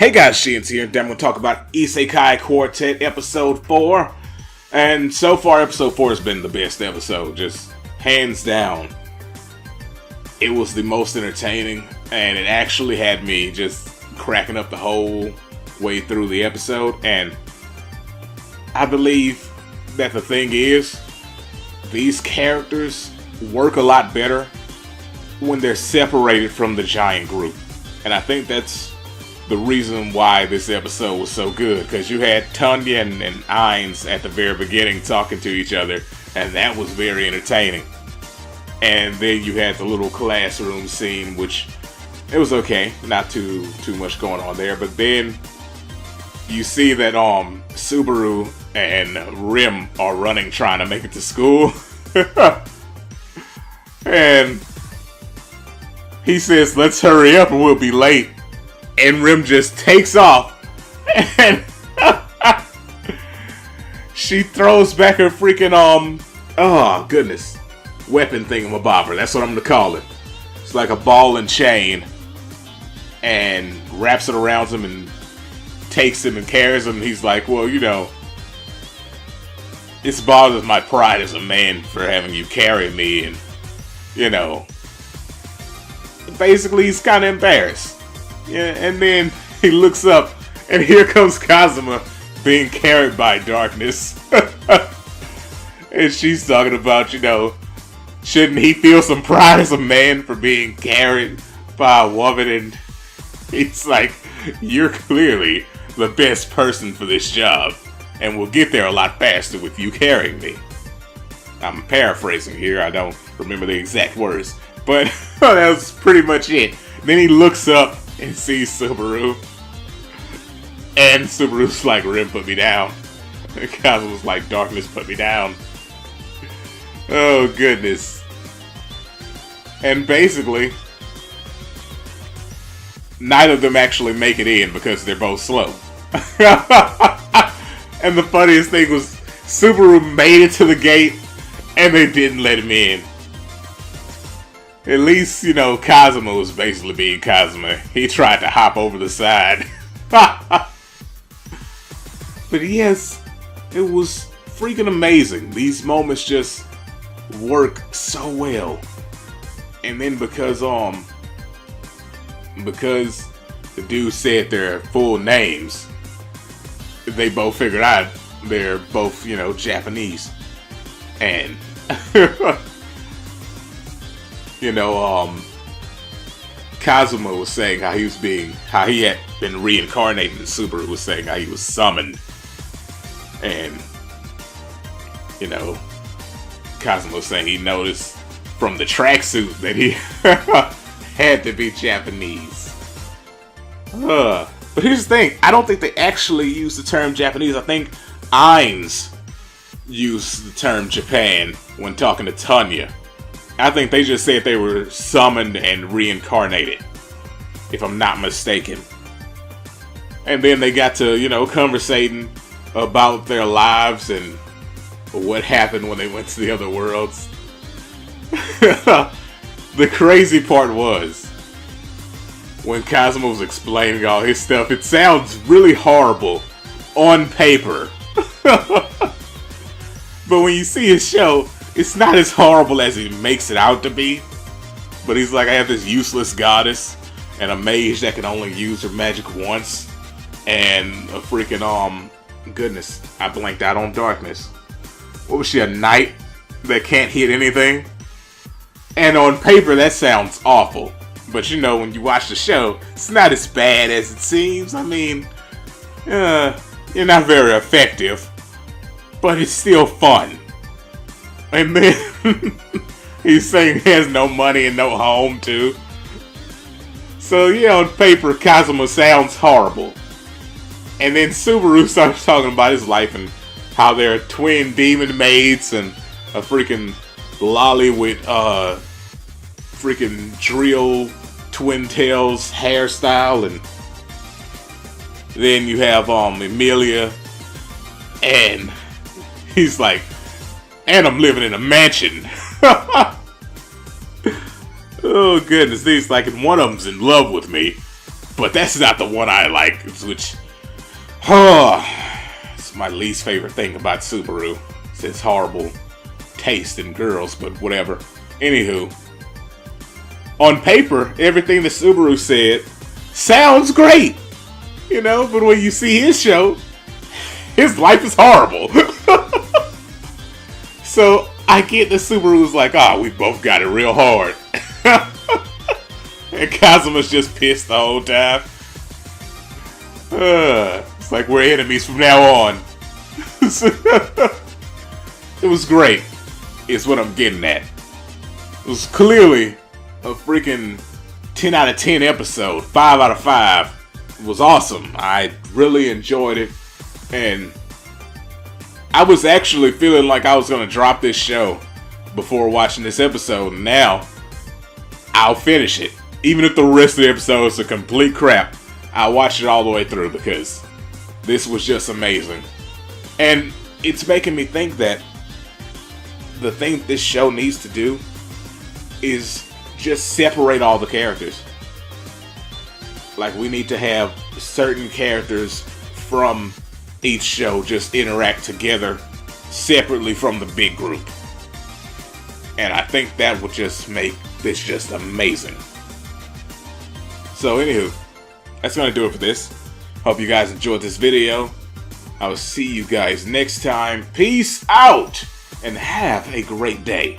Hey guys, Sheens here, and I'm going to talk about Isekai Quartet Episode 4. And so far, Episode 4 has been the best episode, just hands down. It was the most entertaining, and it actually had me just cracking up the whole way through the episode. And I believe that the thing is, these characters work a lot better when they're separated from the giant group. And I think that's the reason why this episode was so good, because you had Tanya and Ainz at the very beginning talking to each other, and that was very entertaining. And then you had the little classroom scene, which it was okay, not too much going on there. But then you see that Subaru and Rim are running, trying to make it to school, and he says, "Let's hurry up, or we'll be late." And Rim just takes off, and she throws back her freaking oh goodness, weapon thingamabobber. That's what I'm gonna call it. It's like a ball and chain, and wraps it around him and takes him and carries him. And he's like, "Well, you know, it's bothers my pride as a man for having you carry me," and you know, basically he's kind of embarrassed. Yeah, and then he looks up, and here comes Kazuma being carried by darkness. And she's talking about, you know, shouldn't he feel some pride as a man for being carried by a woman? And he's like, "You're clearly the best person for this job, and we'll get there a lot faster with you carrying me." I'm paraphrasing here, I don't remember the exact words, but that was pretty much it. Then he looks up and sees Subaru, and Subaru's like, "Rim, put me down." And Kazuma's like, "Darkness, put me down." Oh goodness. And basically, neither of them actually make it in because they're both slow. And the funniest thing was, Subaru made it to the gate, and they didn't let him in. At least, you know, Kazuma was basically being Kazuma. He tried to hop over the side. But yes, it was freaking amazing. These moments just work so well. And then because the dude said their full names, they both figured out they're both, you know, Japanese. And you know, Kazuma was saying how he had been reincarnated, and Subaru was saying how he was summoned. And, you know, Kazuma was saying he noticed from the tracksuit that he had to be Japanese. But here's the thing, I don't think they actually used the term Japanese. I think Ainz used the term Japan when talking to Tanya. I think they just said they were summoned and reincarnated, if I'm not mistaken. And then they got to, you know, conversating about their lives and what happened when they went to the other worlds. The crazy part was, when Kazuma was explaining all his stuff, it sounds really horrible on paper. But when you see his show, it's not as horrible as he makes it out to be. But he's like, I have this useless goddess, and a mage that can only use her magic once, and a freaking, goodness, I blanked out on darkness. What was she, a knight that can't hit anything? And on paper, that sounds awful. But you know, when you watch the show, it's not as bad as it seems. I mean, you're not very effective, but it's still fun. And then he's saying he has no money and no home too. So yeah, on paper, Kazuma sounds horrible. And then Subaru starts talking about his life and how they're twin demon maids and a freaking lolly with freaking drill twin tails hairstyle. And then you have Emilia, and he's like, and I'm living in a mansion. Oh goodness, he's like, and one of them's in love with me, But that's not the one I like, which, oh, it's my least favorite thing about Subaru. It's his horrible taste in girls, but whatever. Anywho, on paper, everything that Subaru said sounds great, you know, but when you see his show, his life is horrible. So I get that Subaru's like, we both got it real hard. And Kazuma's just pissed the whole time. It's like we're enemies from now on. It was great, is what I'm getting at. It was clearly a freaking 10 out of 10 episode, 5 out of 5. It was awesome. I really enjoyed it, and I was actually feeling like I was going to drop this show before watching this episode, and now I'll finish it. Even if the rest of the episodes are complete crap, I'll watch it all the way through because this was just amazing. And it's making me think that the thing this show needs to do is just separate all the characters. Like, we need to have certain characters from each show just interact together separately from the big group. And I think that would just make this just amazing. So anywho, that's going to do it for this. Hope you guys enjoyed this video. I will see you guys next time. Peace out and have a great day.